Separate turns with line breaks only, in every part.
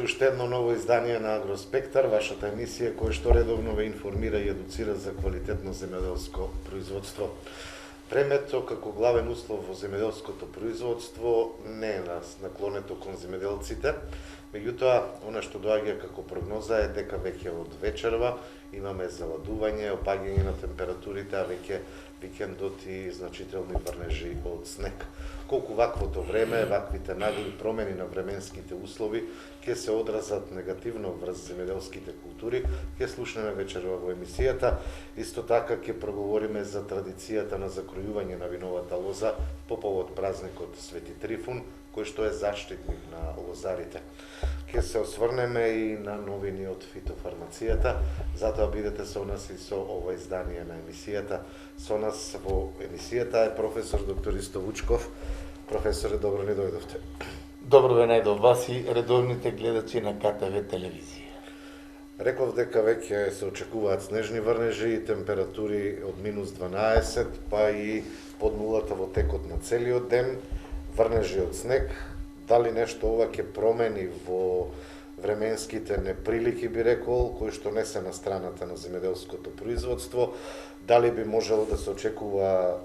уште едно ново издание на Агроспектар, вашата емисија која што редовно ве информира и едуцира за квалитетно земјоделско производство. Времето како главен услов во земјоделското производство не е наклонето кон земјоделците, меѓутоа, она што доаѓа како прогноза е дека веќе од вечерва имаме заладување, опаѓање на температурите, а веќе викендот и значителни врнежи од снег. Колку ваквото време, ваквите нагли промени на временските услови ќе се одразат негативно врз земјоделските култури, ќе слушнеме вечерва во емисијата. Исто така ќе проговориме за традицијата на закројување на виновата лоза по повод празникот Свети Трифун, кој што е заштитник на лозарите. Ќе се осврнеме и на новини од фитофармацијата, затоа бидете со нас и со ова издание на емисијата. Со нас во емисијата е професор доктор Исто Вучков. Професоре, добро ни дојдовте.
Добро ве најдов вас и редовните гледачи на КТВ телевизија.
Реков дека веќе се очекуваат снежни врнежи и температури од минус 12, па и под нулата во текот на целиот ден, врнежи од снег. Дали нешто ова ќе промени во временските неприлики, би рекол, кои што не се на страната на земјоделското производство? Дали би можело да се очекува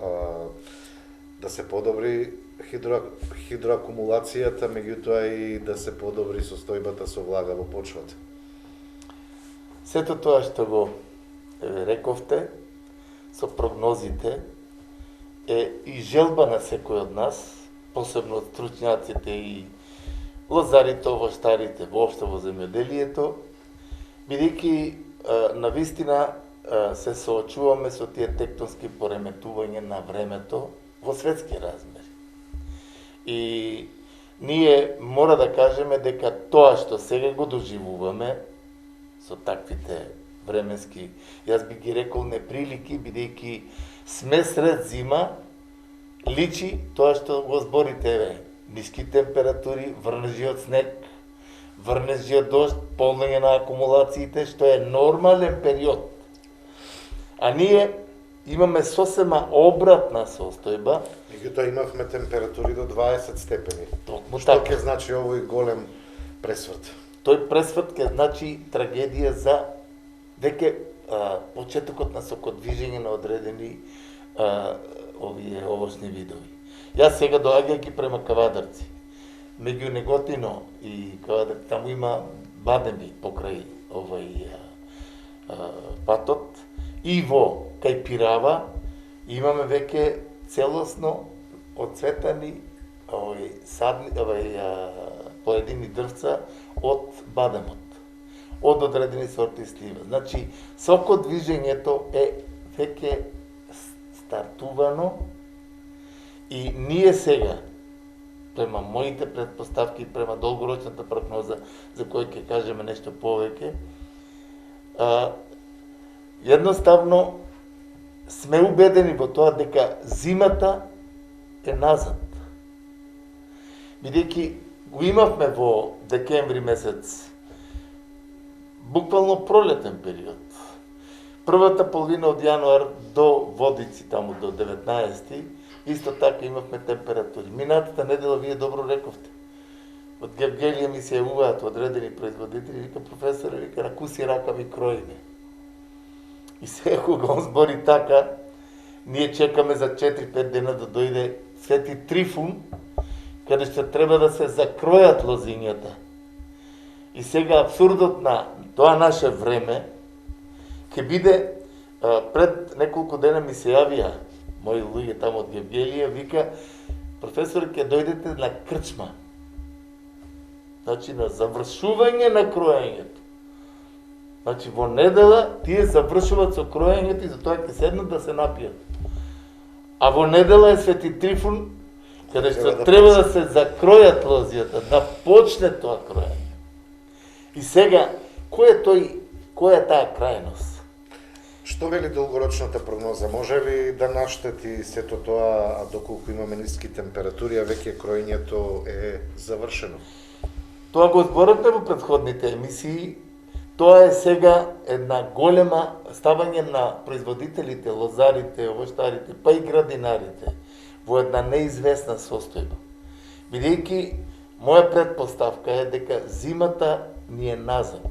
да се подобри хидроакумулацијата, меѓутоа и да се подобри состојбата со влага во почвата?
Сето тоа што го рековте, со прогнозите, е и желба на секој од нас, посебно од стручњаците и лозарите, овоштарите, воопшто во земјоделието, бидејќи навистина се соочуваме со тие тектонски пореметувања на времето во светски размери. И ние мора да кажеме дека тоа што сега го доживуваме со таквите временски, јас би ги рекол неприлики, бидејќи сме сред зима, личи тоа што го зборите, ниски температури, врнежи од снег, врнежи од дожд, полнење на акумулациите, што е нормален период. А ние имаме сосема обратна состојба.
Меѓутоа имавме температури до 20 степени.
Токму
Што
така.
ќе значи овој голем пресврт?
Тој пресврт ќе значи трагедија за веќе почетокот на сокодвижење на одредени овие овошни видови. Јас сега доаѓајќи према Кавадарци, меѓу Неготино и Кавадарци, таму има бадеми покрај овој патот, и во кај Пирава имаме веќе целосно оцветани поедини дрвца од бадемот, од одредени сорти слива. Значи, сокодвижењето е веќе стартувано и ние сега, према моите предпоставки, према долгорочната прогноза, за која ќе кажеме нешто повеќе, едноставно сме убедени во тоа дека зимата е назад. Бидејќи го имавме во декември месец буквално пролетен период. Првата половина од јануар до Водици, таму до 19, исто така имавме температури. Минатата недела, вие добро рековте, од Гевгелија ми се јавуваат одредени производители, вика професоре, вика на куси ракави кроиме. И сега кога он збори така, ние чекаме за 4-5 дена да дојде Свети Трифун, каде што треба да се закројат лозињата. И сега абсурдот на тоа наше време ќе биде, пред неколку дена ми се јавија мои луѓе таму од Гевгелија, вика, професор, ќе дојдете на крчма. Значи, на завршување на кроењето. Значи, во недела тие завршуваат со кроењето и затоа ќе седнат да се напијат. А во недела е Свети Трифун, каде што треба да се закројат лозијата, да почне тоа кроење. И сега, која е таа крајност?
Што вели долгорочната прогноза? Може ли да наштети сето тоа, доколку имаме ниски температури, а веќе кроењето е завршено?
Тоа го зборевме во претходните емисии. Тоа е сега една голема ставање на производителите, лозарите, овоштарите, па и градинарите во една неизвестна состојба. Бидејќи Моја предпоставка е дека зимата ни е назад.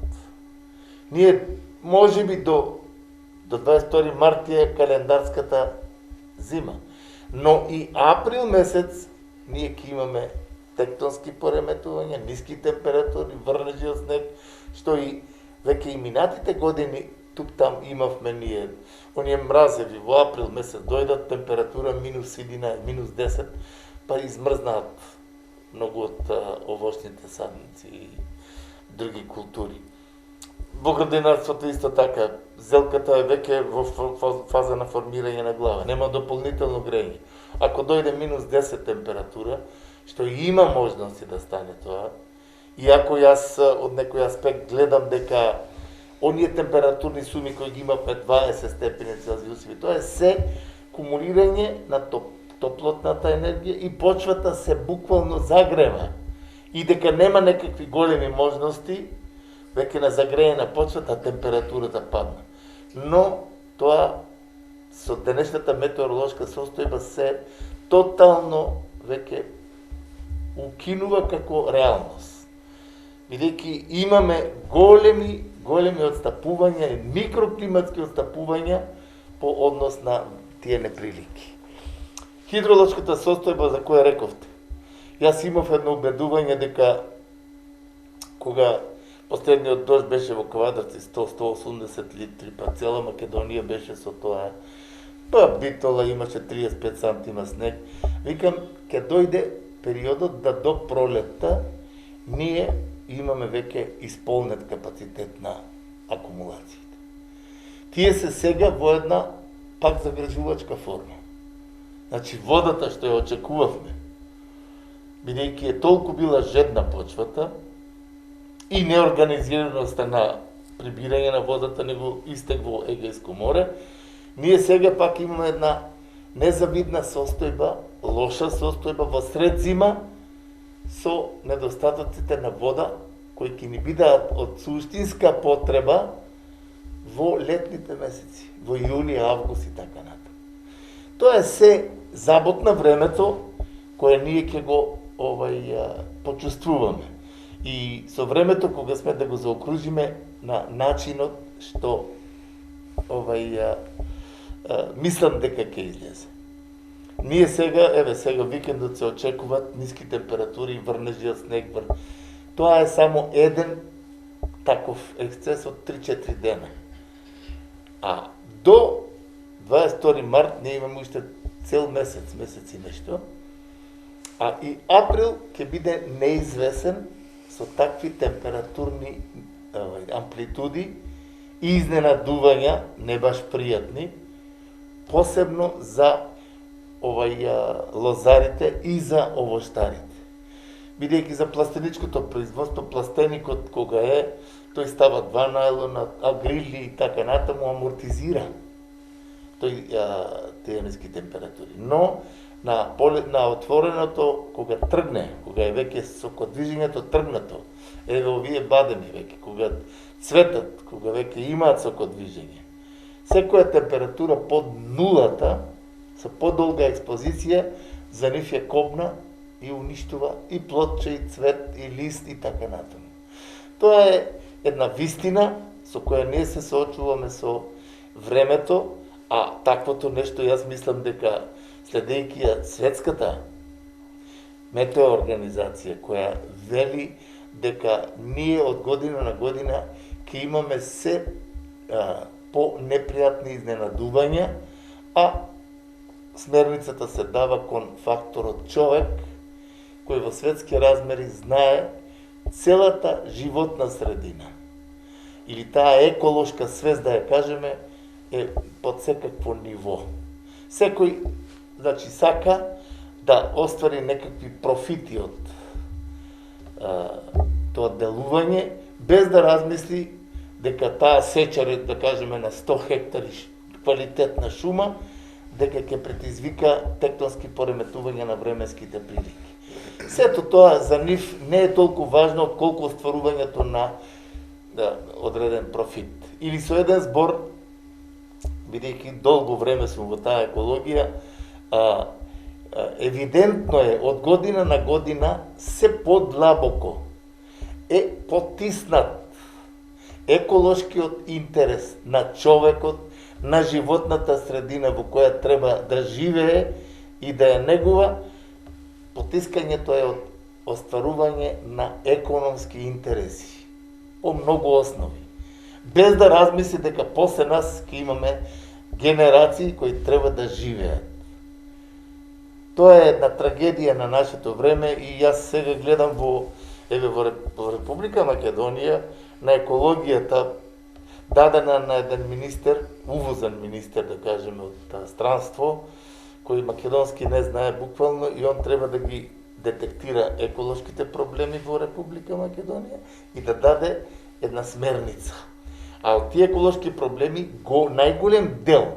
Ние можеби до 22 март е календарската зима. Но и април месец ние ќе имаме тектонски пореметувања, ниски температури, врнежи од снег, што и веќе и минатите години тук там имавме ние оние мразеви во април месец дојдат температура минус 11, минус 10, па измрзнаат многу од овошните садници и други култури. Во градинарството исто така, зелката е веќе во фаза на формирање на глава, нема дополнително грење. Ако дојде минус 10 температура, што и има можности да стане тоа, иако јас од некој аспект гледам дека оние температурни суми кои ги имавме 20 степени Целзиусови, тоа е се кумулирање на топлотната енергија и почвата се буквално загрева. И дека нема некакви големи можности, веќе на загреена почвата температурата падна. Но тоа со денешната метеоролошка состојба се тотално веќе укинува како реалност. Бидејќи имаме големи отстапувања, микроклиматски отстапувања по однос на тие неприлики. Хидролошката состојба за која рековте. Јас имав едно убедување дека кога последниот дожд беше во квадрати 100-180 литри, па цела Македонија беше со тоа, па Битола имаше 35 сантима снег, викам, ќе дојде периодот да до пролетта ние имаме веќе исполнет капацитет на акумулациите. Тие се сега во една пак загрижувачка форма. Значи водата што ја очекувавме, бидејќи е толку била жедна почвата и неорганизираноста на прибирање на водата него истек во Егејско море, ние сега пак имаме една незавидна состојба, лоша состојба во сред зима со недостатоците на вода кои ќе ни бидат од суштинска потреба во летните месеци, во јули, август и така натаму. Тоа е се забот на времето кое ние ќе го почувствуваме. И со времето кога сме да го заокружиме на начинот што мислам дека ќе излезе. Ние сега викендот се очекуваат ниски температури, врнежи од снег. Тоа е само еден таков ексцес од 3-4 дена. А до 22 март ние имаме уште цел месец и нешто. А и април ќе биде неизвесен со такви температурни амплитуди и изненадувања, не баш пријатни, посебно за лозарите и за овоштарите. Бидејќи за пластеничкото производство, пластеникот кога тој става 2 најлона, агрили и така натаму амортизира тие ниски температури. Но на отвореното, кога тргне, кога е веќе сокодвижењето тргнато, овие бадеми веќе, кога цветат, кога веќе имаат сокодвижење, секоја температура под нулата, со подолга експозиција, за нив е кобна и уништува и плотче, и цвет, и лист, и така натаму. Тоа е една вистина со која ние се соочуваме со времето, а таквото нешто јас мислам дека следејќи ја светската метеоорганизација која вели дека ние од година на година ќе имаме се по-непријатни изненадувања, а смерницата се дава кон факторот човек, кој во светски размери знае целата животна средина. Или таа еколошка свест, да ја кажеме, е под секакво ниво. Секој, сака да оствари некакви профити од тоа делување, без да размисли дека таа сеча, да кажеме, на 100 хектари квалитетна шума, дека ќе предизвика тектонски пореметувања на временските прилики. Сето тоа за нив не е толку важно отколку остварувањето на одреден профит. Или со еден збор, бидејќи долго време сум во таа екологија, евидентно е од година на година се подлабоко е потиснат еколошкиот интерес на човекот, на животната средина во која треба да живее и да ја негува. Потискањето е од остварување на економски интереси по многу основи, без да размисли дека после нас ќе имаме генерации кои треба да живеат. Тоа е една трагедија на нашето време и јас сега гледам во Република Македонија на екологијата дадена на еден министер, увозен министер да кажеме од странство, кој македонски не знае буквално и он треба да ги детектира еколошките проблеми во Република Македонија и да даде една смерница. А од тие еколошки проблеми најголем дел,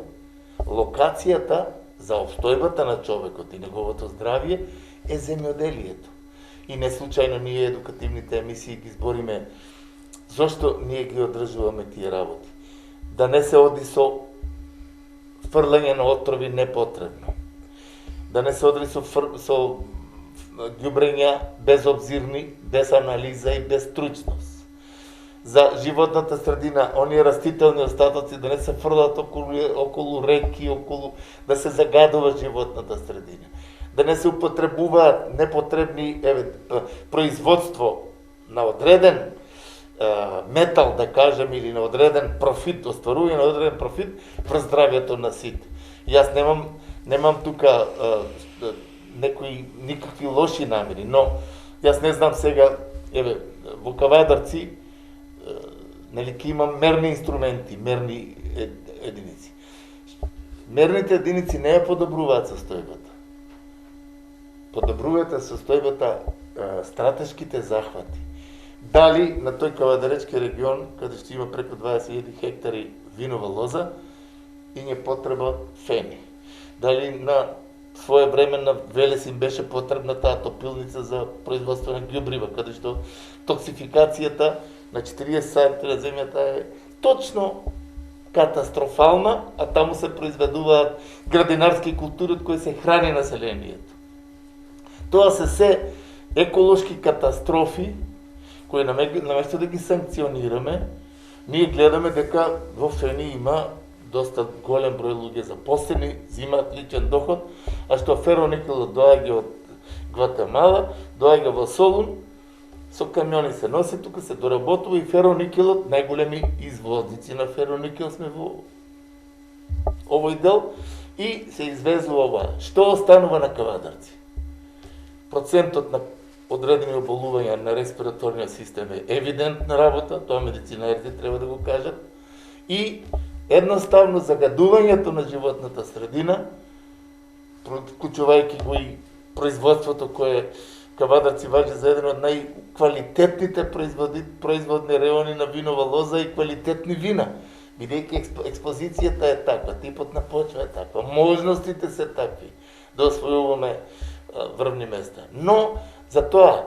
локацијата за обстојбата на човекот и неговото здравје е земјоделието. И не случајно ние едукативните емисии ги збориме зошто ние ги одржуваме тие работи. Да не се оди со фрлање на отрови непотребно. Да не се оди со ѓубрења безобзирни, без анализа и без стручност. За животната средина, оние растителни остатоци да не се фрлат околу реки, да се загадува животната средина. Да не се употребуваат непотребни производство на одреден метал, да кажем, или на одреден профит, остварување на одреден профит врз здравјето на сите. Јас немам тука никакви лоши намери, но јас не знам сега, во Кавадарци, нели ќе имам мерни инструменти, мерни единици. Мерните единици не ја подобруваат состојбата. Подобруваат состојбата стратешките захвати. Дали на тој Кавадаречки регион, каде што има преку 20.000 хектари винова лоза, и не потреба фени. Дали на своевременно Велес им беше потребна таа топилница за производство на ѓубрива, каде што токсификацијата на 40 см на земјата е точно катастрофална, а таму се произведуваат градинарски култури од кои се храни населението. Тоа се еколошки катастрофи кои наместо да ги санкционираме, ние гледаме дека во Фени има доста голем број луѓе запослени, земаат личен доход, а што фероникелот доаѓа од Гватемала, доаѓа во Солун, со камиони се носи тука, се доработува и фероникелот, најголеми извозници на фероникел сме во овој дел, и се извезува ова. Што останува на Кавадарци? Процентот на одредени оболувања на респираторниот систем е евидентна работа, тоа медицинарите треба да го кажат, и едноставно загадувањето на животната средина, вклучувајќи го и производството кое Кавадарци важи за еден од најквалитетните производни реони на винова лоза и квалитетни вина, бидејќи експозицијата е таква, типот на почва е таква, можностите се такви да освојуваме врвни места. Но за тоа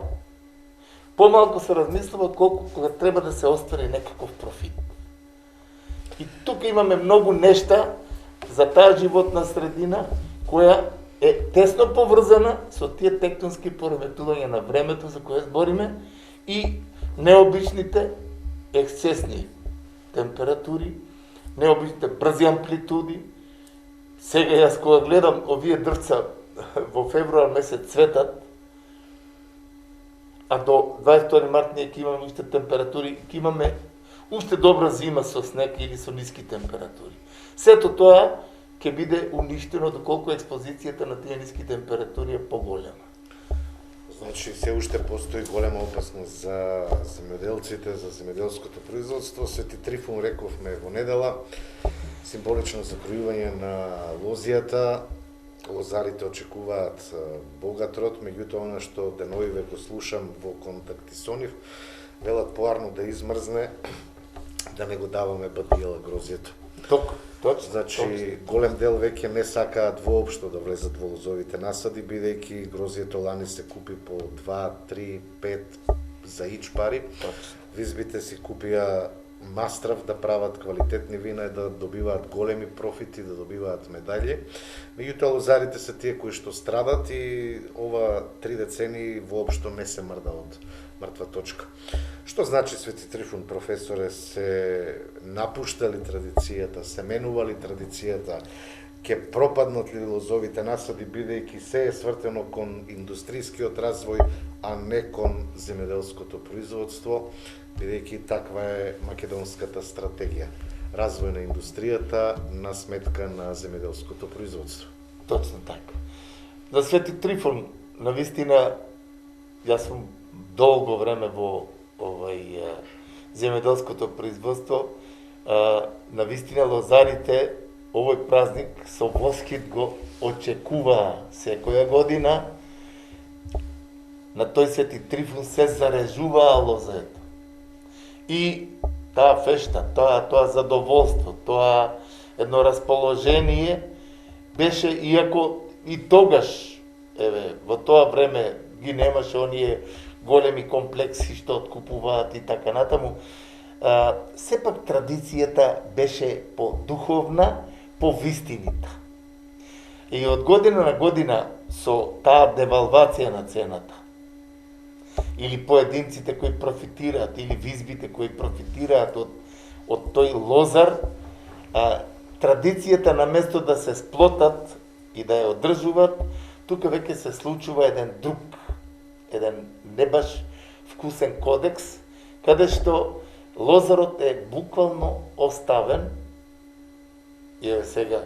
помалку се размислува колку кога треба да се оствари некаков профит. И тука имаме многу нешта за таа животна средина која е тесно поврзана со тие тектонски пореметувања на времето за кое збориме и необичните ексцесни температури, необичните брзи амплитуди. Сега јас кога гледам овие дрвца во февруар месец цветат, а до 22 март ние ќе имаме уште температури, ќе имаме уште добра зима со снег или со ниски температури. Сето тоа ќе биде уништено доколку експозицијата на тие ниски температури е поголема.
Значи, се уште постои голема опасност за земјоделците, за земјоделското производство. Свети Трифун рековме во недела, символично закројување на лозијата. Лозарите очекуваат богат род, меѓутоа она што деновиве го слушам во контакти со нив, велат поарно да измрзне, да не го даваме бадијела грозието.
Точно.
Значи, голем дел веќе не сакаат воопшто да влезат во лозовите насади, бидејќи грозието лани се купи по 2, 3, 5 за ич пари. Визбите си купија мастрав да прават квалитетни вина и да добиваат големи профити, да добиваат медаљи. Меѓутоа лозарите се тие кои што страдат и ова 3 децении воопшто не се мрда од мртва точка. Што значи, Свети Трифун, професоре, се напуштали традицијата, се менували традицијата, ќе пропаднат ли лозовите насади, бидејќи се е свртено кон индустријскиот развој, а не кон земјоделското производство, бидејќи таква е македонската стратегија. Развој на индустријата на сметка на земјоделското производство.
Точно така. За Свети Трифун, навистина, јас сум долго време во земјоделското производство, навистина лозарите овој празник со восхит го очекуваа секоја година. На тој Свети Трифун се зарежуваа лозето. И таа фешта, тоа задоволство, тоа едно расположение беше, иако и тогаш, во тоа време ги немаше оние големи комплекси што откупуваат и така натаму, сепак традицијата беше по-духовна, по-вистинита. И од година на година со таа девалвација на цената, или поединците кои профитираат, или визбите кои профитираат од тој лозар, традицијата на место да се сплотат и да ја одржуваат, тука веќе се случува еден друг, еден не баш вкусен кодекс, каде што лозарот е буквално оставен. И сега,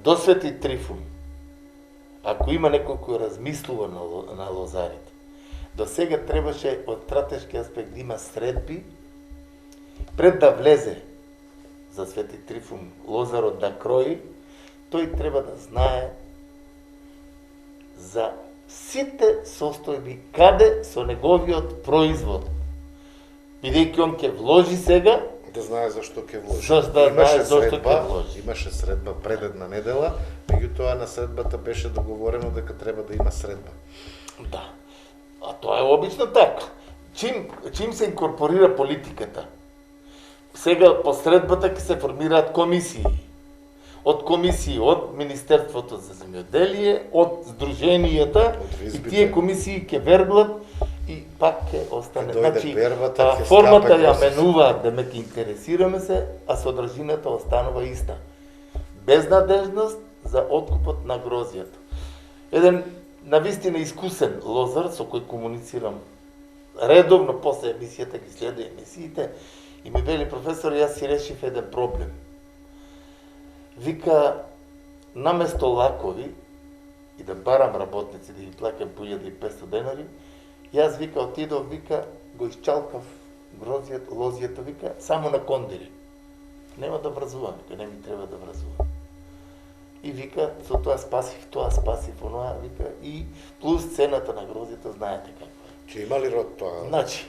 до Свети Трифун, ако има некој кој размислува на лозарите, до сега требаше од стратешки аспект да има средби, пред да влезе за Свети Трифун лозарот да крои, тој треба да знае за сите состојби каде со неговиот производ. Бидејќи он ќе вложи сега,
да знае зашто ќе вложи.
Да знае зашто ќе вложи.
Имаше средба пред една недела, меѓутоа на средбата беше договорено дека треба да има средба.
Да. А тоа е обично така. Чим се инкорпорира политиката, сега по средбата ќе се формираат комисии. Од комисии, од Министерството за земјоделие, од здруженијата, и тие комисии ќе верблат и пак ќе остане. Значи, формата ја менуваат, да ме ќе интересираме се, а содржината останува иста. Безнадежност за откупот на грозјето. Еден навистина искусен лозар, со кој комуницирам редовно после емисијата, ги следу емисиите, и ми вели: професор, јас си решив еден проблем. Вика, наместо лакови и да барам работници, да ги плакам по 1500 денари, јас, вика, отидов, вика, го исчалкав грозјето, лозјето, вика, само на кондири. Нема да вразувам, вика, не ми треба да вразувам. И вика, со тоа спасив, оноа, вика, и плюс цената на грозјето, знаете каква е.
Че има ли род тоа?
Значи,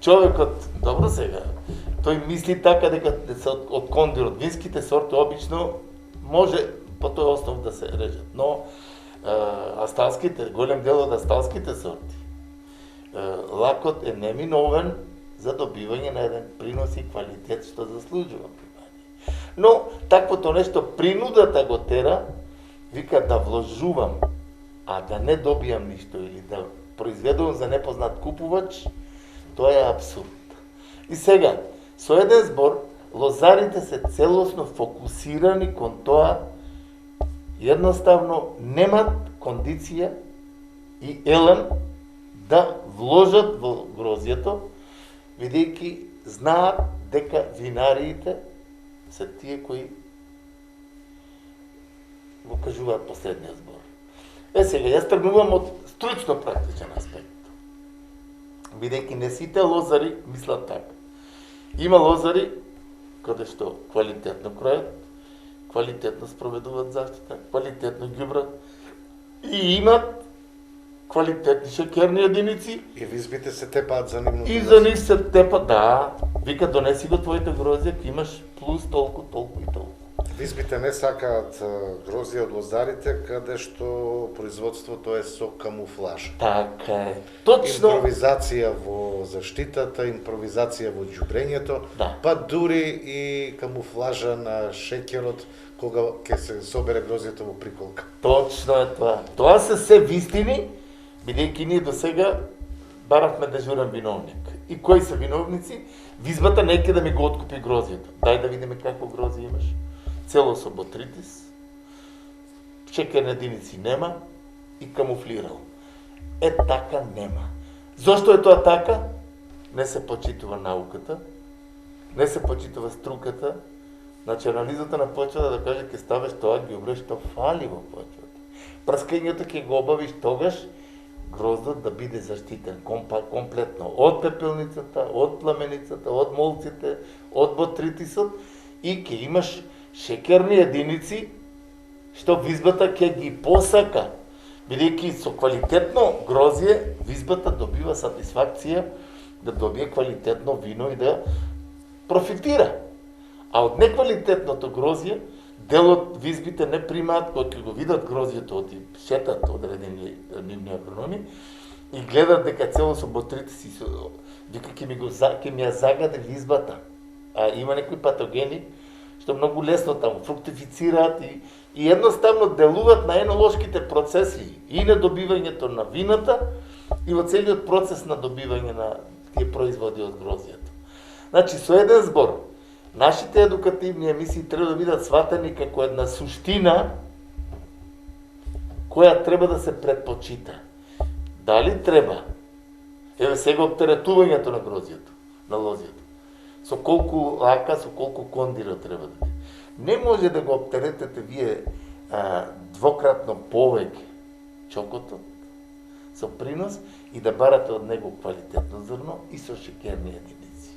човекот, добро сега, тој мисли така дека од кондир, од винските сорти, обично може по тој основ да се режат, но асталските, голем дел од асталските сорти, лакот е неминовен за добивање на еден принос и квалитет што заслужува. Но таквото нешто принудата го тера, вика, да вложувам, а да не добијам ништо или да произведувам за непознат купувач, тоа е абсурд. И сега, со еден збор, лозарите се целосно фокусирани кон тоа, едноставно немат кондиција и елен да вложат во грозјето, бидејќи знаат дека винариите се тие кои го кажуваат последниот збор. Сега, јас тргнувам од стручно практичен аспект. Бидејќи не сите лозари мислат така. Има лозари каде што квалитетно кројат, квалитетно спроведуваат заштита, квалитетно ѓубрат и имат квалитетни шекерни единици.
И визбите се тепаат за нивното.
И за нив се тепа, да. Вика, донеси го твоите грозје, ќе имаш плюс толку и толку.
Визбите не сакаат грозје од лозарите, каде што производството е со камуфлаж.
Така е. Точно.
Импровизација во заштитата, импровизација во ѓубрењето,
Да.
па дури и камуфлажа на шеќерот кога ќе се собере грозјето во приколка.
Точно е тоа. Тоа се се вистини, бидејќи ние до сега баравме дежурен виновник. И кои се виновници? Визбата неќе да ми го откупи грозјето. Дај да видиме какво грозје имаш. Цело со ботритис, шекерни единици нема и камуфлирал. Е, така нема. Зошто е тоа така? Не се почитува науката, не се почитува струката. Значи, анализата на почвата да каже, ќе ставиш тоа ѓубре што фали во почвата. Прскањето ќе го обавиш тогаш, гроздот да биде заштитен комплетно од пепелницата, од пламеницата, од молците, од ботритисот и ќе имаш шекерни единици што визбата ќе ги посака. Бидејќи со квалитетно грозје визбата добива сатисфакција да добие квалитетно вино и да профитира. А од неквалитетното грозје делот визбите не примаат кога ќе го видат грозјето од шетат одредени нивни агрономи и гледат дека цело со ботритис дека ќе ми ја загаде визбата. А има некои патогени што многу лесно таму фруктифицираат и едноставно делуваат на енолошките процеси и на добивањето на вината и во целиот процес на добивање на тие производи од грозјето. Значи, со еден збор, нашите едукативни емисии треба да бидат сватени како една суштина која треба да се предпочита. Дали треба? Еве сега оптеретувањето на грозјето, на лозјето. Со колку лака, со колку кондира треба да биде. Не може да го оптеретете вие двократно повеќе чокотот со принос и да барате од него квалитетно зрно и со шекерни единици.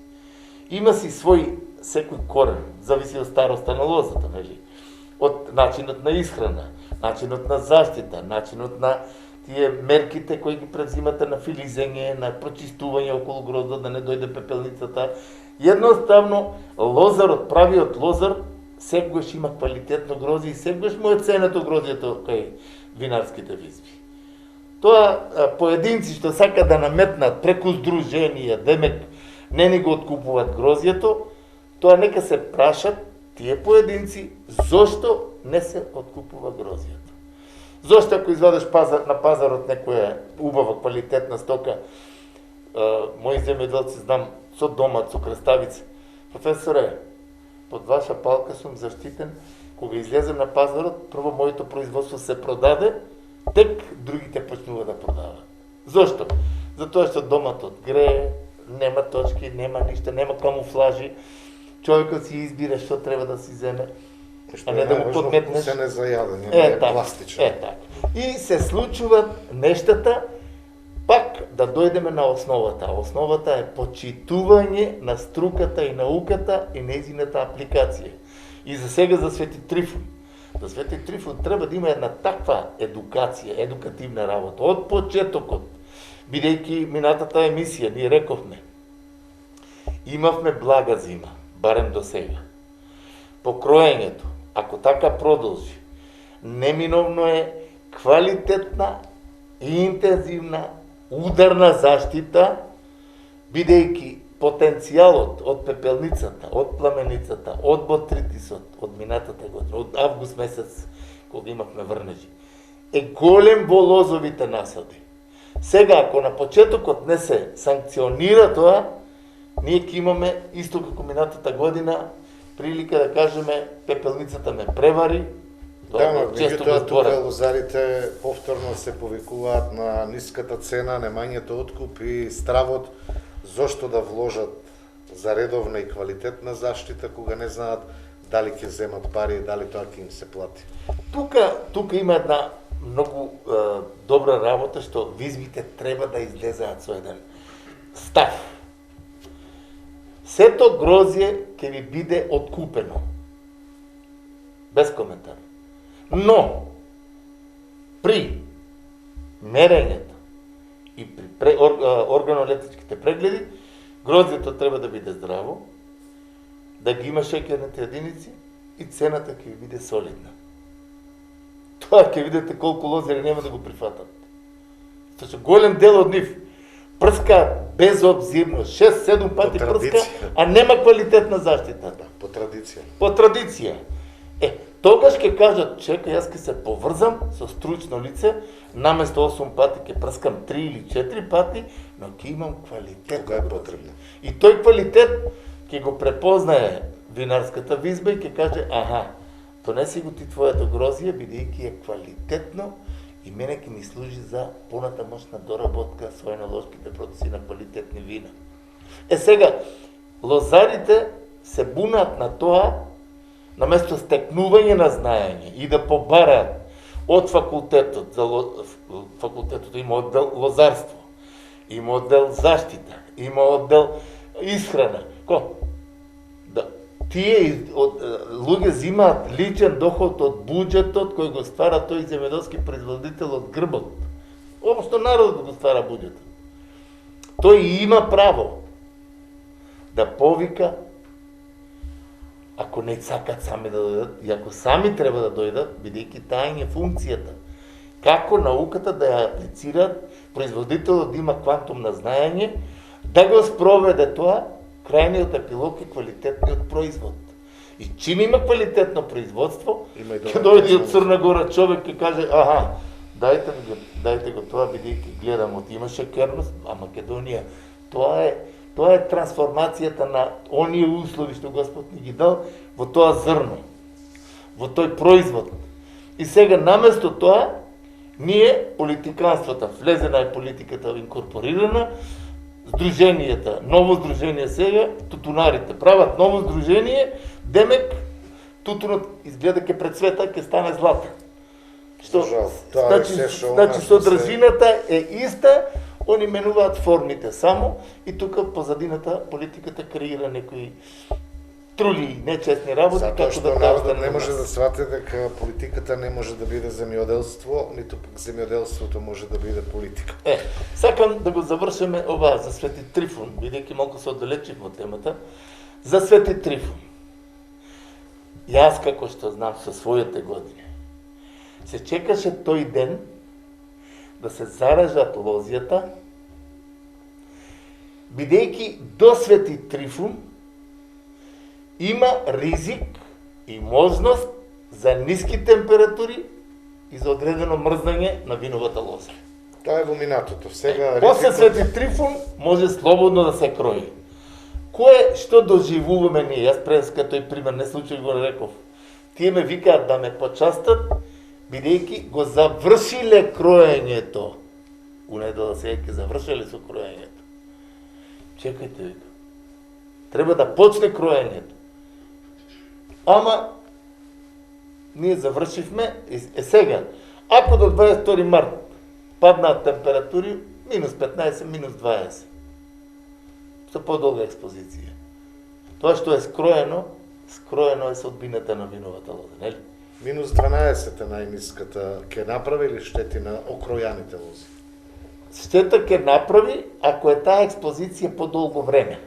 Има си свој секој корен, зависи од староста на лозата, нели? Од начинот на исхрана, начинот на заштита, начинот на тие мерките кои ги презимате на филизење, на прочистување околу гроздот, да не дојде пепелницата. Едноставно, лозарот, правиот лозар, секогаш има квалитетно грозје и секогаш му е ценето грозјето кај винарските визби. Тоа поединци што сакат да наметнат преку здруженија, демек не ни го откупуваат грозјето, тоа нека се прашат тие поединци зошто не се откупува грозјето. Зошто ако извадеш на пазарот некоја убава квалитетна стока, мои земјоделци знам со домат, со краставица, професоре, под ваша палка сум заштитен, кога излезем на пазарот, прво моето производство се продаде, тек другите почнува да продават. Зошто? Затоа што доматот грее, нема точки, нема ништа, нема камуфлажи, човекот си избира што треба да си земе, а не да го подметнеш.
Се не за јадење, не е пластично.
Така. И се случуваат нештата, пак да дојдеме на основата. Основата е почитување на струката и науката и нејзината апликација. И за сега за Свети Трифун. За Свети Трифун треба да има една таква едукација, едукативна работа од почетокот. Бидејќи минатата емисија, ние рековме, имавме блага зима, барем до сега. Покроењето, ако така продолжи, неминовно е квалитетна и интензивна ударна заштита, бидејќи потенцијалот од пепелницата, од пламеницата, од ботритисот, од минатата година, од август месец, кога имавме врнежи, е голем во лозовите насади. Сега, ако на почетокот не се санкционира тоа, ние ќе имаме, исто како минатата година, прилика да кажеме, пепелницата ме превари.
Да, меѓутоа тука лозарите повторно се повикуваат на ниската цена, немањето откуп и стравот, зошто да вложат за редовна и квалитетна заштита, кога не знаат дали ќе земат пари и дали тоа ќе им се плати.
Тука има една многу добра работа, што визбите треба да излезаат со еден став. Сето грозје ќе ви биде откупено. Без коментар. Но, при мерењето и при органолептичките прегледи, грозјето треба да биде здраво, да ги има шекерните единици и цената ќе ви биде солидна. Тоа ќе видите колку лозари нема да го прифатат. Зашто голем дел од нив прскаат безобзирно, 6-7 пати прска, а нема квалитетна заштита.
По традиција.
По традиција. Тогаш ќе кажат, чекај, јас ќе се поврзам со стручно лице, наместо 8 пати ќе прскам 3 или 4 пати, но ќе имам квалитет.
Кога е потребно.
И тој квалитет ќе го препознае винарската визба и ќе каже, аха, донеси го ти твоето грозие, бидејќи е квалитетно и мене ќе ми служи за понатамошна доработка со енолошките процеси на квалитетни вина. Сега, лозарите се бунат на тоа, наместо стекнување на знаење и да побараат од факултетот, факултетот има оддел лозарство, има оддел заштита, има оддел исхрана. Тие луѓе земаат личен доход од буџетот кој го ствара тој земјоделски производител од грбот. Обшто народот го ствара буџетот. Тој има право да повика, ако не сакат сами да дојдат, и ако сами треба да дојдат, бидејќи таа е функцијата. Како науката да ја аплицираат, производителот да има квантум на знаење, да го спроведе тоа, крајниот епилог е квалитетниот производ. И чим има квалитетно производство, ќе дојде од Црна Гора човек и каже, аха, дајте го тоа, бидејќи гледам од има шекерност, а Македонија, тоа е трансформацијата на оние услови што Господ ни ги дал во тоа зрно, во тој производ. И сега наместо тоа, ние, политиканството, влезена е политиката инкорпорирана, здруженијата, ново здружение сега, тутунарите прават ново здружение, демек тутунот изгледа ке прецвета, ке стане злата. Значи содржината е иста, они менуваат формите само и тука позадината политиката креира некои трули, нечестни работи.
Затоа што народот не може да свати дека политиката не може да биде земјоделство, ниту пак земјоделството може да биде политика.
Сакам да го завршиме ова за Свети Трифун, бидејќи малку се оддалечив од темата. За Свети Трифун. Јас, како што знам со своите години, се чекаше тој ден да се заражат лозјата, бидејќи до Свети Трифун има ризик и можност за ниски температури и за одредено мрзнење на виновата лоза.
Тоа е во минатото. Сега
после Свети Трифун може слободно да се крои. Кое што доживуваме ние? Јас преска тој пример не случај го реков. Тие ме викаат да ме почастат, бидејќи го завршиле кроењето. У недела сега ќе завршиле со кроењето. Чекајте, вика. Треба да почне кроењето. Ама ние завршивме сега. Ако до 22 март паднаат температури минус 15, минус 20. Со подолга експозиција. Тоа што е скроено е содбината на виновата лоза, нели?
Минус 12 е најниската, ќе направи ли штети на окројаните лози?
Штета ќе направи ако е таа експозиција подолго време.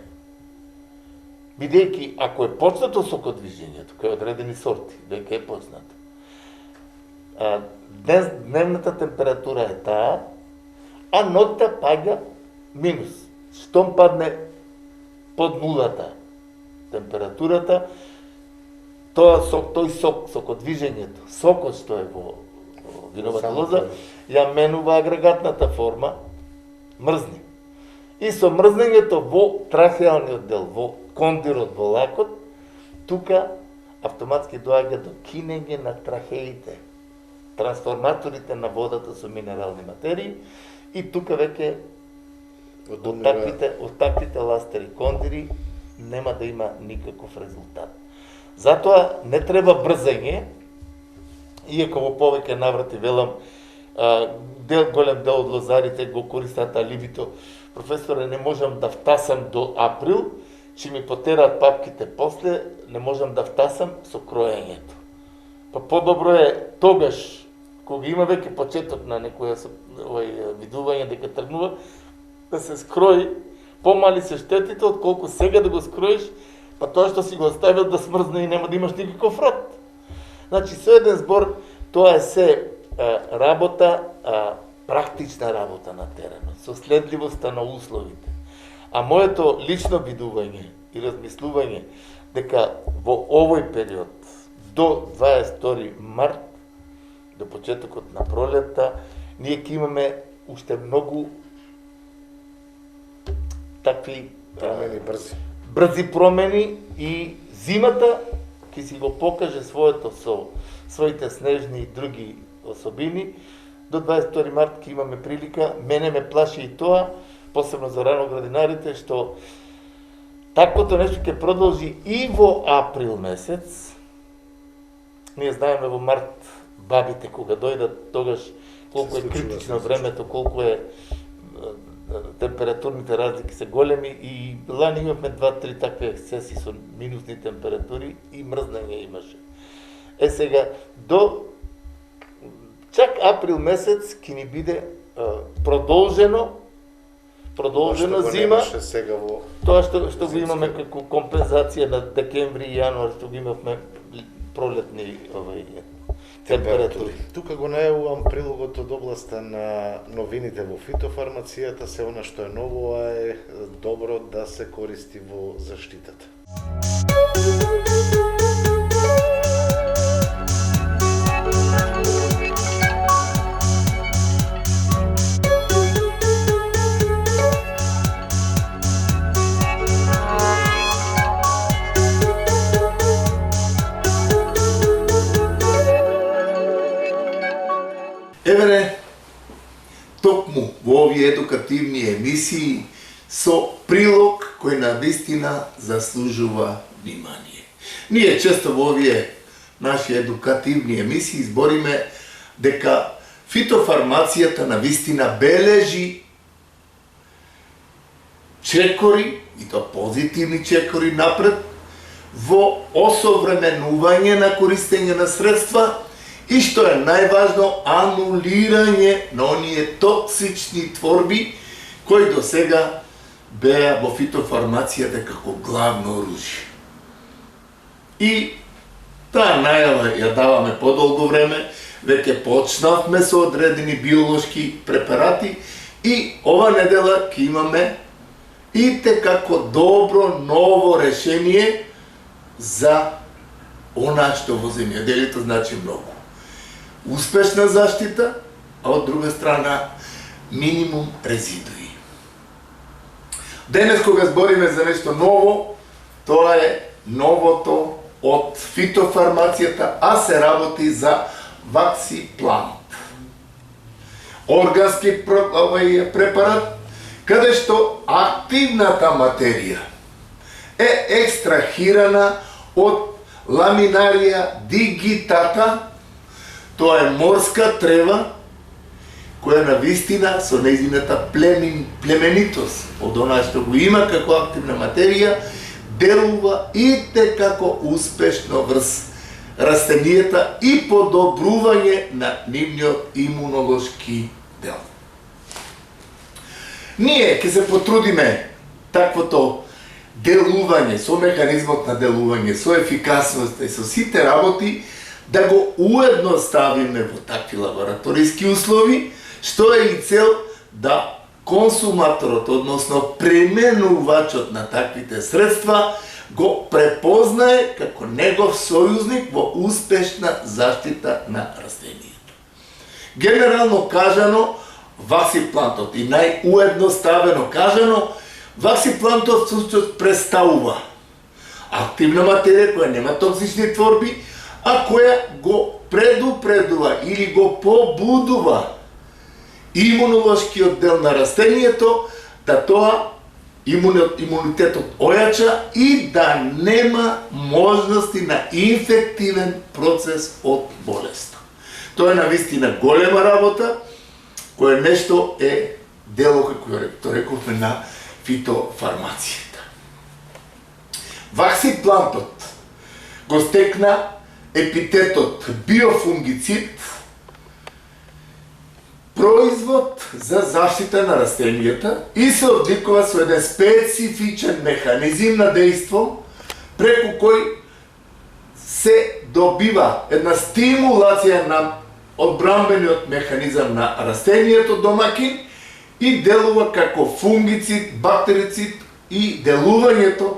Бидејќи ако е почнато сокодвижењето кај одредени сорти, веќе е почнато. Дневната температура е таа, а ноќта паѓа минус. Штом падне под нулата температурата, тој сок, сокодвижењето, сокот што е во виновата лоза, ја менува агрегатната форма, мрзни. И со мрзнењето во трахеалниот дел, во кондирот, во лакот, тука автоматски доаѓа до кинење на трахеите, трансформаторите на водата со минерални материи, и тука веќе од таквите ластери кондири нема да има никаков резултат. Затоа не треба брзање, иако во повеќе наврати велам, голем дел од лозарите го користат алибито. Професоре, не можам да втасам до април, че ми потераат папките после, не можам да втасам со кроењето. Па подобро е тогаш, кога има веќе почеток на некоја видување дека тргнува, да се скрои, помали се штетите, отколку сега да го скроиш, Па тоа што си го оставил да смрзне и нема да имаш никаков род. Значи, со еден збор, тоа е се работа, практична работа на теренот, со следливоста на условите. А моето лично видување и размислување дека во овој период до 22 март, до почетокот на пролетта, ние ќе имаме уште многу такви
промени
брзи промени и зимата ќе си го покаже своето со своите снежни и други особини. До 22 март ќе имаме прилика, мене ме плаши и тоа, посебно за раноградинарите, што таквото нешто ќе продолжи и во април месец. Ние знаеме во март бабите кога дојдат, тогаш колку е критично времето, колку е температурните разлики се големи и лани имавме 2-3 такви ексцеси со минусни температури и мрзнење имаше. Сега до чак април месец ќе ни биде продолжено зима.
Сега во
Тоа што го имаме како компензација на декември и јануар, што го имавме пролетни температури.
Тука го најавувам прилогот од областа на новините во фитофармацијата, се она што е ново, а е добро да се користи во заштитата.
Еве токму во овие едукативни емисии со прилог кој навистина заслужува внимание. Ние често во овие наши едукативни емисии збориме дека фитофармацијата навистина бележи чекори, и то позитивни чекори напред, во осовременување на користење на средства и што е најважно, анулирање на оние токсични творби кои до сега беа во фитофармацијата како главно оружје. И таа најава ја даваме подолго време, веќе почнавме со одредени биолошки препарати и ова недела ќе имаме итекако добро ново решение за она што во земјоделието значи многу. Успешна заштита, а од друга страна минимум резидуи. Денес кога збориме за нешто ново, тоа е новото од фитофармацијата, а се работи за ваксиплант. Органски препарат, каде што активната материја е екстрахирана од ламинарија дигитата. Тоа е морска трева која навистина со нејзината племенитост од она што го има како активна материја делува итекако успешно врз растенијата и подобрување на нивниот имунолошки дел. Ние ќе се потрудиме таквото делување, со механизмот на делување, со ефикасноста и со сите работи да го уедноставиме во такви лабораториски услови, што е и цел да консуматорот, односно пременувачот на таквите средства, го препознае како негов сојузник во успешна заштита на растенијата. Генерално кажано, ваксиплантот и најуедноставено кажано, ваксиплантот всушност представува активна материја која нема токсични творби, а која го предупредува или го побудува имунолошкиот дел на растенијето да тоа имунитетот ојача и да нема можности на инфективен процес од болест. Тоа е навистина голема работа, која нешто е дело, како тоа рековме, на фитофармацијата. Ваксиплантот го стекна епитетот биофунгицид, производ за заштита на растенијата и се одликува со еден специфичен механизм на дејство, преку кој се добива една стимулација на одбранбениот механизам на растенијето домакин и делува како фунгицид, бактерицид и делувањето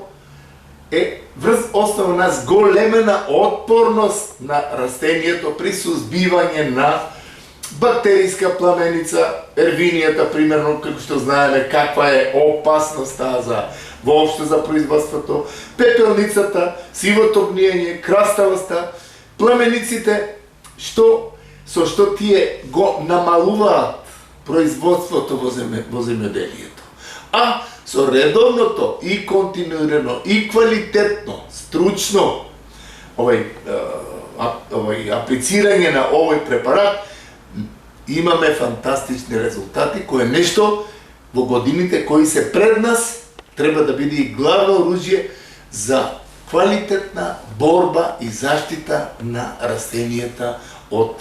е врз основа на зголемена отпорност на растенијето при сузбивање на бактериска пламеница, ервинијата, примерно, како што знаеме каква е опасноста за воопшто за производството, пепелницата, сивото гниење, краставоста, пламениците, со што тие го намалуваат производството во земјоделието. А со редовното и континуирано и квалитетно, стручно аплицирање на овој препарат имаме фантастични резултати, кој е нешто во годините кои се пред нас треба да биде и главно оружје за квалитетна борба и заштита на растенијата од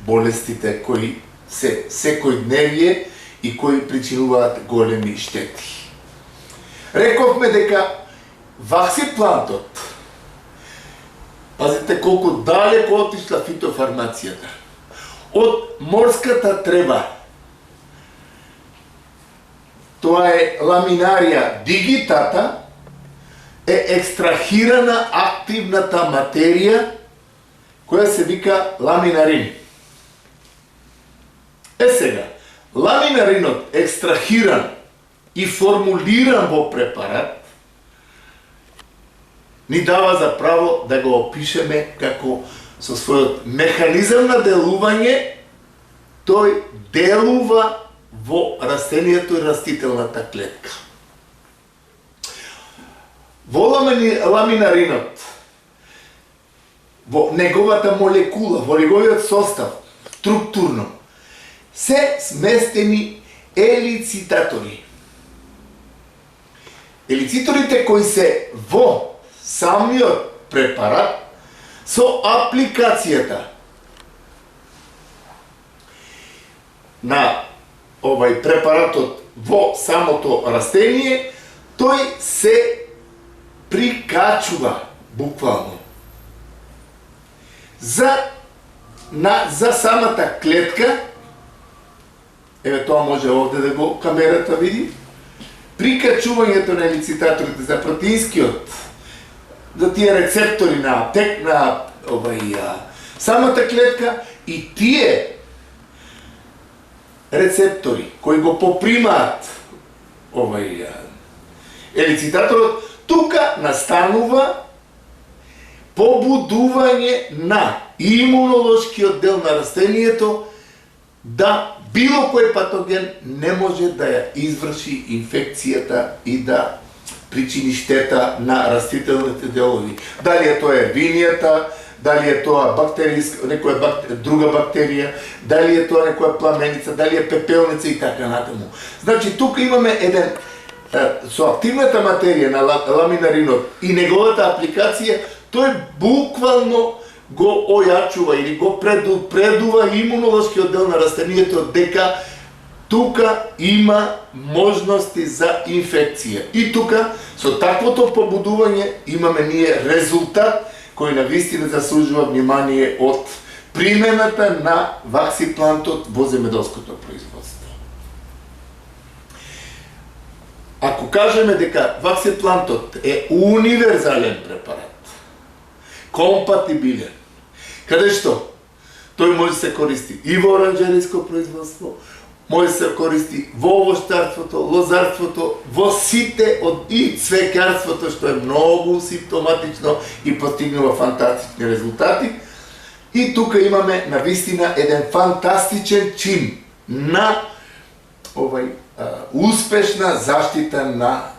болестите кои се секојдневие и кои причинуваат големи штети. Рековме дека ваксиплантот, пазите колку далеко отишла фитофармацијата, од морската трева, тоа е ламинарија дигитата, е екстрахирана активната материја која се вика ламинарин. Сега, ламинаринот екстрахиран и формулиран во препарат ни дава за право да го опишеме како со својот механизам на делување, тој делува во растението и растителната клетка. Во ламинаринот, во неговата молекула, во неговиот состав, структурно, се сместени елицитатори. Елициторите кои се во самиот препарат со апликацијата на овај препаратот во самото растение, тој се прикачува буквално за самата клетка. Еве тоа може овде да го камерата види. Прикачувањето на елицитаторите за протеинскиот, за тие рецептори на самата клетка и тие рецептори кои го попримаат елицитаторот, тука настанува побудување на имунолошкиот дел на растението да било кој патоген не може да ја изврши инфекцијата и да причини штета на растителните делови. Дали е тоа ервинијата, дали е тоа друга бактерија, дали е тоа некоја пламеница, дали е пепелница и така натаму. Значи, тука имаме еден, со активната материја на ламинаринот и неговата апликација, тој буквално го ојачува или го предупредува имунолошкиот дел на растението дека тука има можности за инфекција. И тука, со таквото побудување, имаме ние резултат кој навистина заслужува внимание од примената на ваксиплантот во земјоделското производство. Ако кажеме дека ваксиплантот е универзален препарат, компатибилен, каде што тој може се користи и во оранжериско производство, може се користи во овощарството, лозарството, во сите и цвеќарството, што е многу симптоматично и постигнува фантастични резултати. И тука имаме навистина еден фантастичен чин на успешна заштита на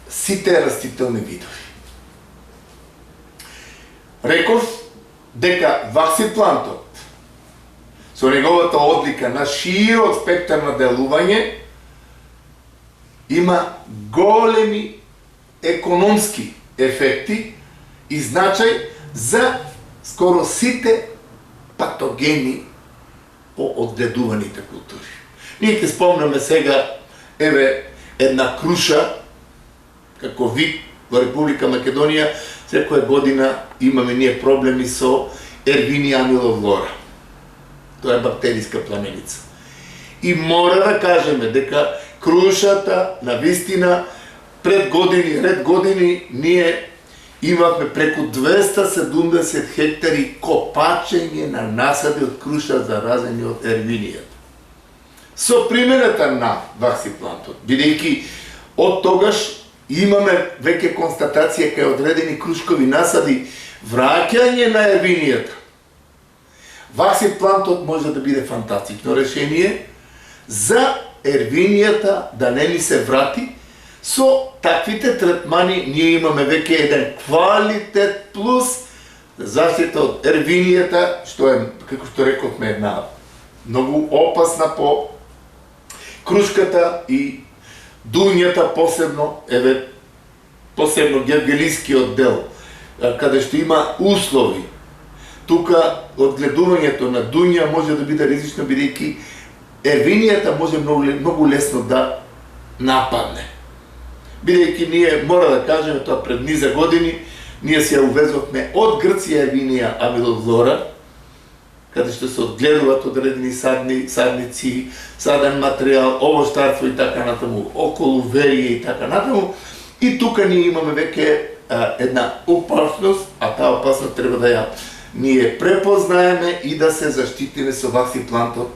сите растителни видови. Реков дека ваксиплантот со неговата одлика на широк спектар на делување има големи економски ефекти и значај за скоро сите патогени по одгледуваните култури. Ние ќе спомнеме сега, еве, една круша, како вид во Република Македонија, секоја година имаме ние проблеми со Ервиния амилофлора. Тоа е бактериска пламеница. И мора да кажеме дека крушата, на вистина, ред години, ние имавме преку 270 хектари копачење на насади од круша заразени од ервинијата. Со примената на ваксиплантот, бидејќи од тогаш имаме веќе констатација кај одредени крушкови насади враќање на ервинијата. Ваксиплантот може да биде фантастично решение за ервинијата да не ни се врати. Со таквите третмани ние имаме веќе еден квалитет плюс заштита од ервинијата, што е, како што рековме, една многу опасна по крушката и дуњата, посебно гевгелискиот дел, каде што има услови. Тука одгледувањето на дуња може да биде ризично, бидејќи ервинијата може многу лесно да нападне. Бидејќи ние, мора да кажеме тоа, пред низа години, ние се увезовме од Грција ервинија амилофлора, каде што се одгледуваат одредени садници, саден материјал, овощарство и така натаму, околу верија и така натаму. И тука ние имаме веќе една опасност, а таа опасност треба да ја ние препознаеме и да се заштитиме со ваксиплантот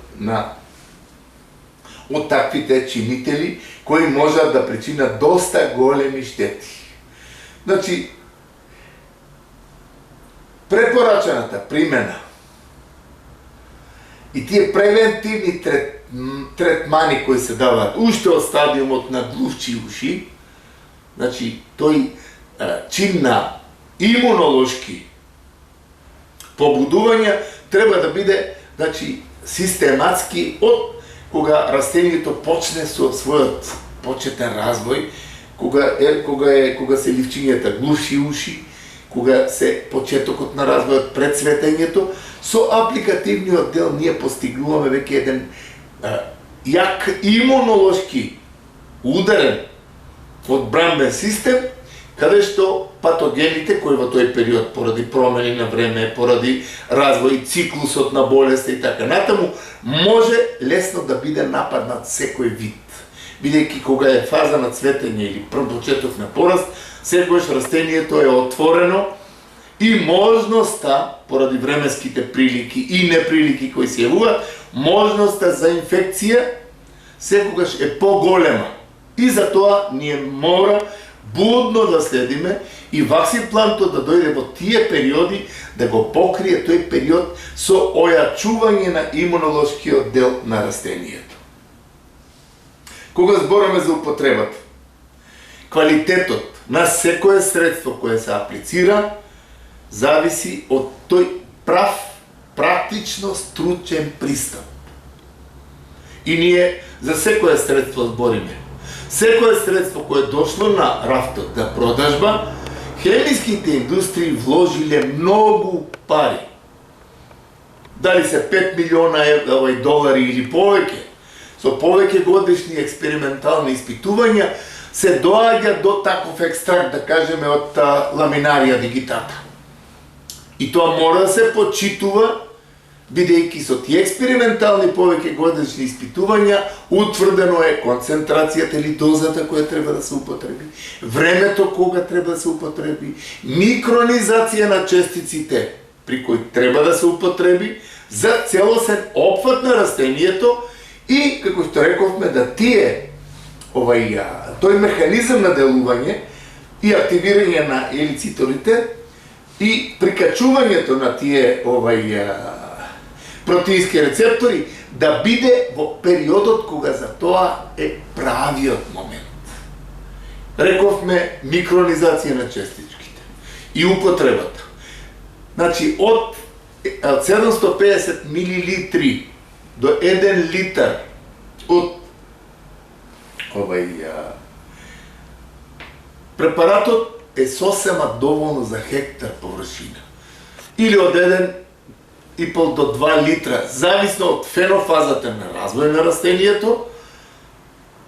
од таквите чинители кои можат да причинат доста големи штети. Значи, препорачаната примена и тие превентивни третмани кои се даваат уште од стадиумот на глувчи уши, значи, тој чин на имунолошки побудување треба да биде, значи, систематски од кога растението почне со својот почетен развој, кога се ливчињата глуши уши, кога се почетокот на развојот пред цветењето, со апликативниот дел ние постигнуваме веќе еден јак имунолошки ударен одбранбен систем, каде што патогените кои во тој период поради промени на време, поради развој, циклусот на болест и така натаму, може лесно да биде нападнат секој вид. Бидејќи кога е фаза на цветење или почеток на пораст, секојаш растението е отворено и можноста, поради временските прилики и неприлики кои се јавуваат, можноста за инфекција секогаш е поголема. И затоа ние мора будно да следиме и ваксиплантот да дојде во тие периоди да го покрие тој период со ојачување на имунолошкиот дел на растението. Кога збораме за употребата, квалитетот на секое средство кое се аплицира зависи од тој прав, практично стручен пристап. И ние за секое средство збориме. Секое средство кое дошло на рафтот на продажба, хемиските индустрии вложиле многу пари. Дали се 5 милиона долари или повеќе, со повеќе годишни експериментални испитувања, се доаѓа до таков екстракт, да кажеме, од ламинарија дигитата. И тоа мора да се почитува, бидејќи со тие експериментални повеќе годишни испитувања утврдено е концентрацијата или дозата која треба да се употреби, времето кога треба да се употреби, микронизација на честиците при кои треба да се употреби за целосен опфат на растението и, како што рековме, да тој механизам на делување и активирање на елицитолите и прикачувањето на тие протеински рецептори да биде во периодот кога за тоа е правиот момент. Рековме микронизација на честичките и употребата. Значи, од 750 милилитри до 1 литар од препаратот е сосема доволно за хектар површина. Или од 1,5 до 2 литра, зависно од фенофазата на развој на растението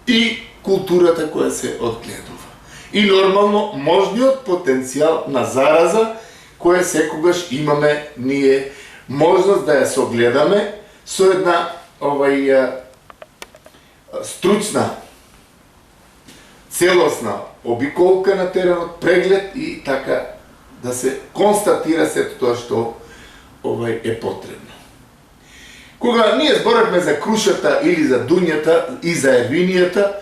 и културата која се одгледува. И нормално можниот потенцијал на зараза која секогаш имаме ние можност да ја согледаме со една стручна целосна обиколка на теренот, преглед и така да се констатира сето тоа што е потребно. Кога ние зборевме за крушата или за дуњата и за ервинијата,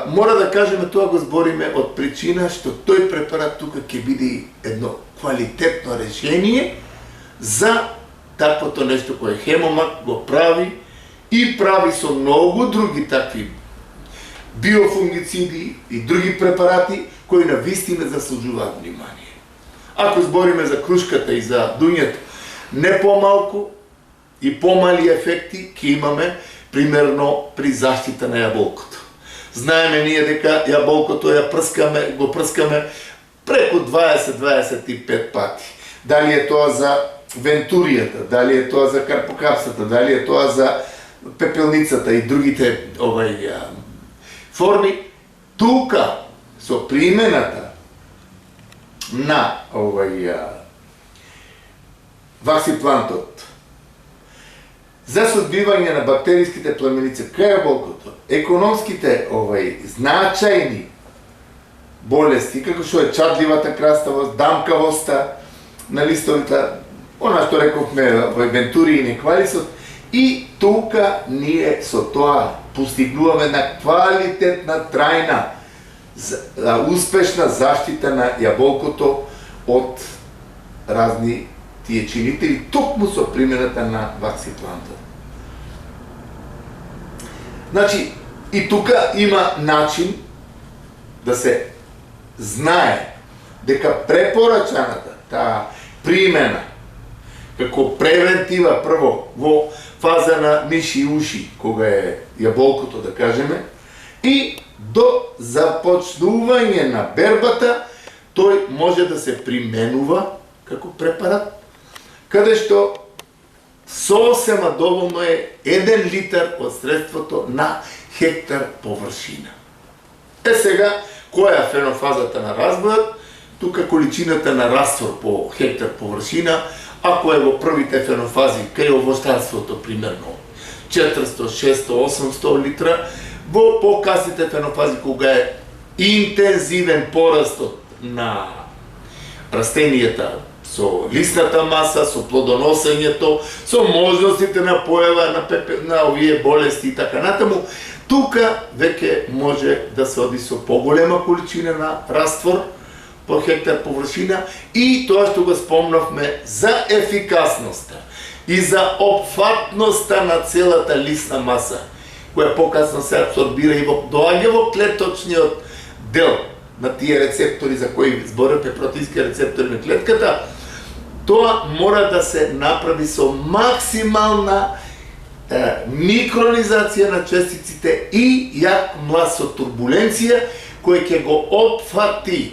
мора да кажеме тоа го збориме од причина што тој препарат тука ќе биде едно квалитетно решение за таквото нешто кое Хемомак го прави и прави со многу други такви биофунгициди и други препарати кои на вистина заслужуваат внимание. Ако збориме за крушката и за дуњето, не помалку и помали ефекти ќе имаме примерно при заштита на јаболкото. Знаеме ние дека јаболкото го прскаме преку 20-25 пати. Дали е тоа за вентуријата, дали е тоа за карпокапсата, дали е тоа за пепелницата и другите форми, тука со примената на ваксиплантот за сузбивање на бактериските племеници кај јаболкото, економските значајни болести, како што е чадливата краставост, дамкавоста на листовите, она што рековме вентури и неквалисот, и тука ние со тоа постигнуваме на квалитетна, трајна, успешна заштита на јаболкото од разни тие чинители, токму со примената на ваксиплантот. Значи, и тука има начин да се знае дека препорачаната таа примена како превентива прво во фаза на миши и уши, кога е јаболкото, да кажеме, и до започнување на бербата, тој може да се применува како препарат, каде што сосема доволно е 1 литар од средството на хектар површина. Сега, која е фенофазата на разбојот? Тука количината на раствор по хектар површина, ако е во првите фенофази, кај овощарството, примерно 400, 600, 800 литра, во покасните фенофази, кога е интензивен порастот на растенијата, со листната маса, со плодоносењето, со можностите на појава на овие болести и така натаму, тука веќе може да се оди со поголема количина на раствор по хектар површина и тоа што го спомнавме за ефикасноста и за опфатноста на целата листна маса, која покасно се абсорбира и доаѓа во клеточниот дел на тие рецептори за кои зборевме, протеински рецептори на клетката, тоа мора да се направи со максимална микронизација на честиците и јак млаз со турбуленција, кој ќе го опфати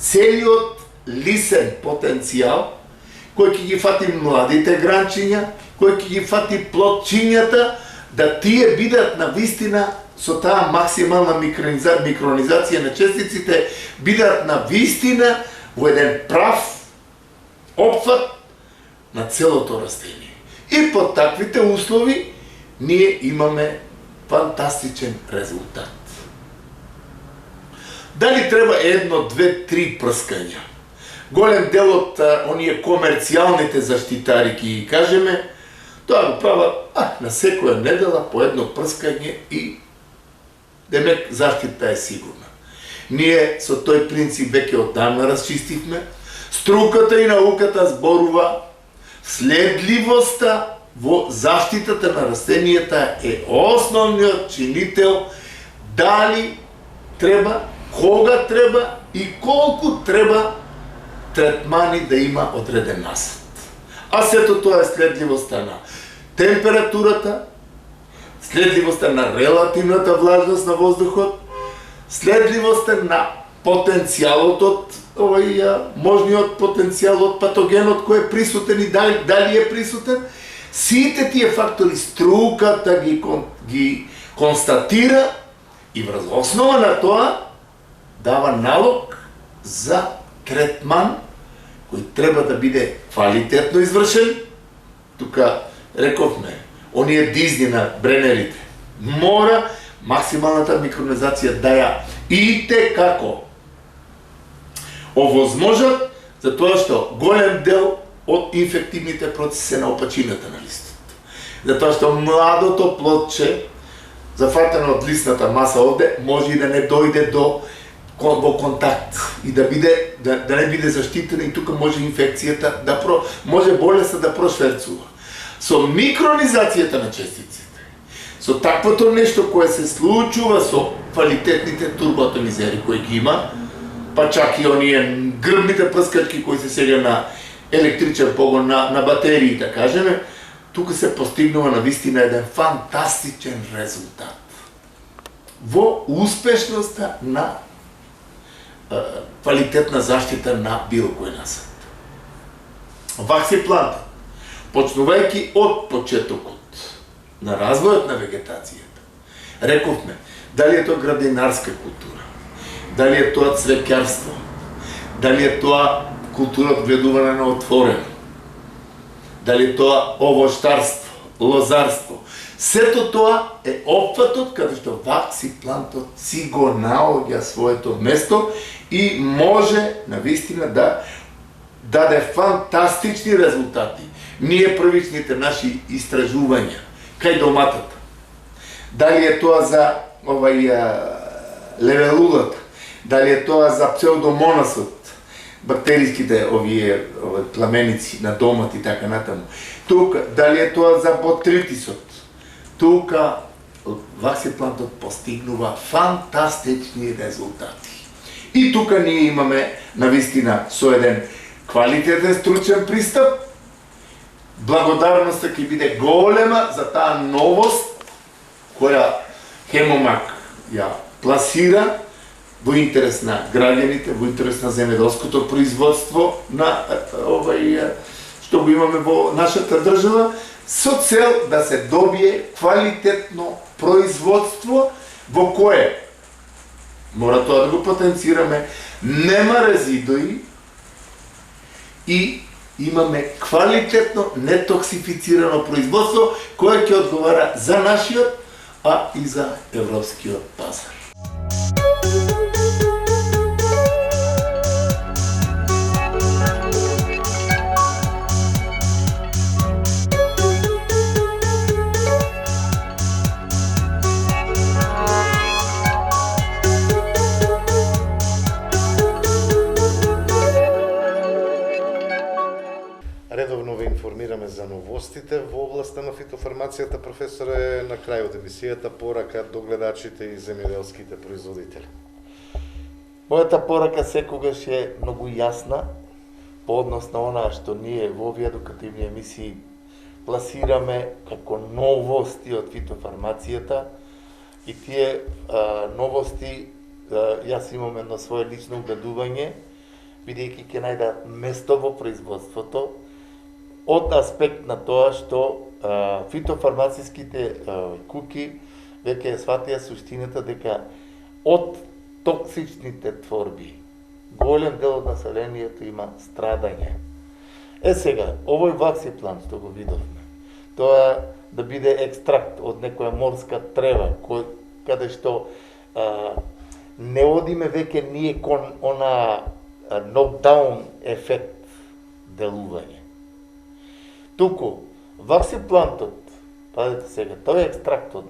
целиот лисен потенцијал, кој ќе ги фати младите гранчиња, кој ќе ги фати плодчињата, да тие бидат на вистина со таа максимална микронизација на честиците, бидат на вистина во еден прав опфат на целото растение. И под таквите услови ние имаме фантастичен резултат. Дали треба 1, 2, 3 прскања? Голем дел од оние комерцијалните заштитари, ќе ги кажеме, тоа го прават на секоја недела по едно прскање и демек заштита е сигурна. Ние со тој принцип веќе оддавна расчистивме. Струката и науката зборува следливоста во заштитата на растенијата е основниот чинител дали треба, кога треба и колку треба третмани да има одреден насад. А сето тоа е следливоста на температурата, следливоста на релативната влажност на воздухот, следливоста на потенцијалот од можниот потенцијал од патогенот кој е присутен и дали е присутен. Сите тие фактори струката ги констатира и врз основа на тоа дава налог за третман кој треба да биде квалитетно извршен. Тука рековме, оние дизни на бренерите, мора максималната микронизација да ја ите како овозможат, затоа што голем дел од инфективните процеси на опачината на листот. Затоа што младото плодче, зафатено од листната маса овде, може и да не дојде во контакт и да не биде заштитена, и тука може инфекцијата може болеста да прошверцува. Со микронизацијата на честиците, со таквото нешто кое се случува со квалитетните турботонизери кои ги има, па чак и оние грбните прскачки кои се сега на електричен погон, на батерии, да кажеме, тука се постигнува навистина еден фантастичен резултат во успешноста на квалитетна заштита на било кој насад. Ваксиплантот, почнувајќи од почетокот на развојот на вегетацијата, рековме, дали е тоа градинарска култура, дали е тоа цвеќарство, дали е тоа култура од гледување на отворено, дали е тоа овоштарство, лозарство. Сето тоа е опфатот каде што ваксиплантот си го наоѓа своето место и може навистина да даде фантастични резултати. Ние првичните наши истражувања кај доматата, дали е тоа за левелулата, дали е тоа за псевдомонасот, бактериските овие пламеници на домат и така натаму. Тука, дали е тоа за ботритисот, тука ваксиплантот постигнува фантастични резултати. И тука ние имаме навистина со еден квалитетен стручен пристап. Благодарноста ќе биде голема за таа новост која Хемомак ја пласира во интерес на граѓаните, во интерес на земјоделското производство на што го имаме во нашата држава, со цел да се добие квалитетно производство во кое мора тоа да го потенцираме, нема резидуи и имаме квалитетно нетоксифицирано производство кое ќе одговара за нашиот, а и за европскиот пазар.
Редовно ве информираме за новостите во областа на фитофармацијата. Професоре, на крај од емисијата порака до гледачите и земјоделските производители.
Мојата порака секогаш е многу јасна по однос на онаа што ние во овие едукативни емисии пласираме како новости од фитофармацијата, и тие новости јас имам едно свое лично убедување, бидејќи ќе најдат место во производството, од аспект на тоа што фитофармациските куки веќе сватија суштината дека од токсичните творби голем дел од населението има страдање. Сега, овој ваксиплант што го видовме, тоа да биде екстракт од некоја морска трева, каде што не одиме веќе ние кон она нокдаун ефект делување. Туку, ваксиплантот, пазете сега, тоа е екстракт од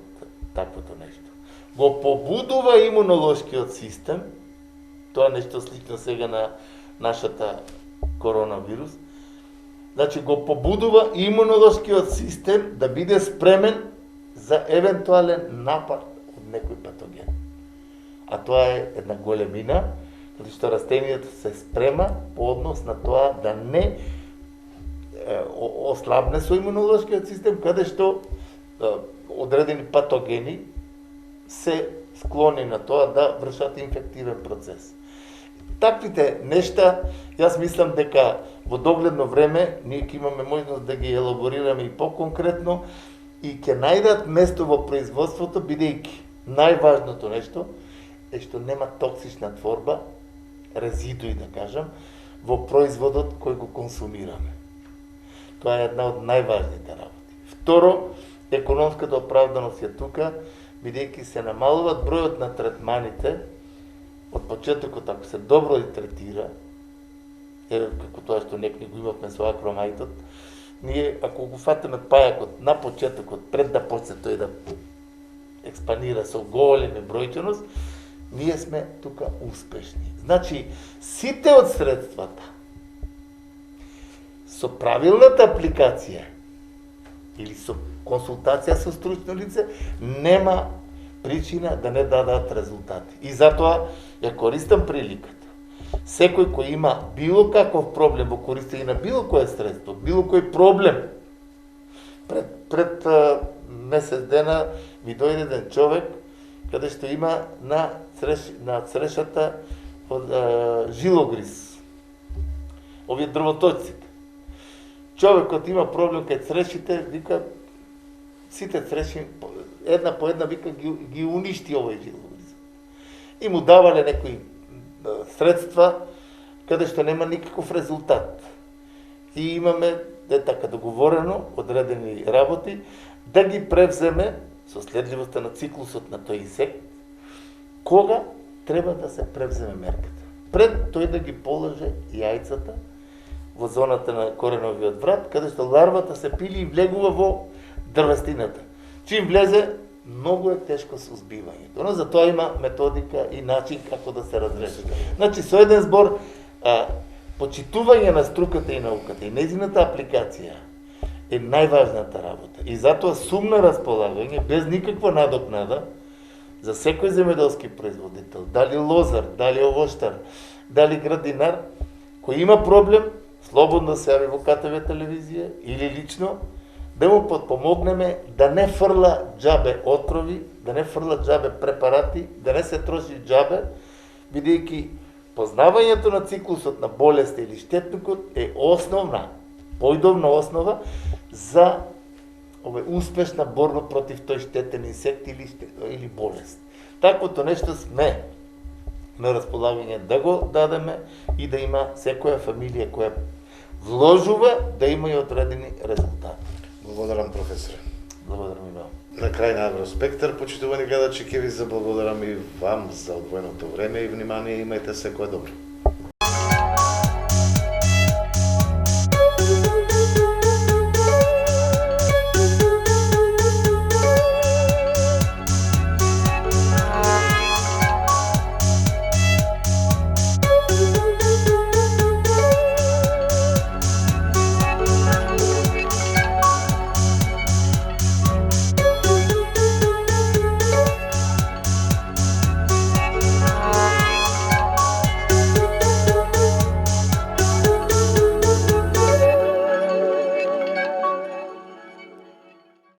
таквото нешто, го побудува имунолошкиот систем, тоа нешто слично сега на нашата коронавирус, значи го побудува имунолошкиот систем да биде спремен за евентуален напад од некој патоген. А тоа е една големина, каде што растенијето се спрема по однос на тоа да не ослабне со имунолошкиот систем, каде што одредени патогени се склони на тоа да вршат инфективен процес. Таквите нешта, јас мислам дека во догледно време ние ќе имаме можност да ги елаборираме и поконкретно и ќе најдат место во производството, бидејќи најважното нешто е што нема токсична творба, резидуи да кажам, во производот кој го консумираме. Тоа е една од најважните работи. Второ, економската оправданост е тука, бидејќи се намалуват бројот на третманите, од почетокот ако се добро и третира, како тоа што некои го имавме со акромајдот, ние ако го фатиме пајакот на почетокот, пред да почне тој да експанира со голема бројченост, ние сме тука успешни. Значи, сите од средствата со правилната апликација или со консултација со стручно лице, нема причина да не дадат резултати. И затоа ја користам приликата. Секој кој има било каков проблем во користење на било кое средство, било кој проблем, пред месец дена ми дојде еден човек каде што има на црешата од жилогриз, овие дрвотоците. Човекот има проблем кај црешите, вика, сите цреши, една по една, вика, ги уништи овој жилогриз. И му давале некои средства, каде што нема никаков резултат. И имаме, така договорено, одредени работи, да ги превземе со следливоста на циклусот на тој инсект, кога треба да се превземе мерката. Пред тој да ги полаже јајцата во зоната на кореновиот врат, каде што ларвата се пили и влегува во дрвестината. Чим влезе, многу е тешко со збивањето. Но затоа има методика и начин како да се разреши. Значи, со еден збор, почитување на струката и науката и нејзината апликација е најважната работа. И затоа сум на располагање, без никаква надокнада, за секој земјоделски производител, дали лозар, дали овоштар, дали градинар, кој има проблем, слободно се јави во КТВ телевизија или лично, да му подпомогнеме да не фрла џабе отрови, да не фрла џабе препарати, да не се троши џабе, бидејќи познавањето на циклусот на болест или штетникот е основна, појдовна основа за успешна борба против тој штетен инсект или болест. Таквото нешто сме на располагање да го дадеме и да има секоја фамилија која вложува да има и одредени резултати.
Благодарам, професоре.
Благодарам и много.
На крај на Агроспектар, почитувани гледачи, ќе ви заблагодарам и вам за одвоеното време и внимание. Имајте секое добро.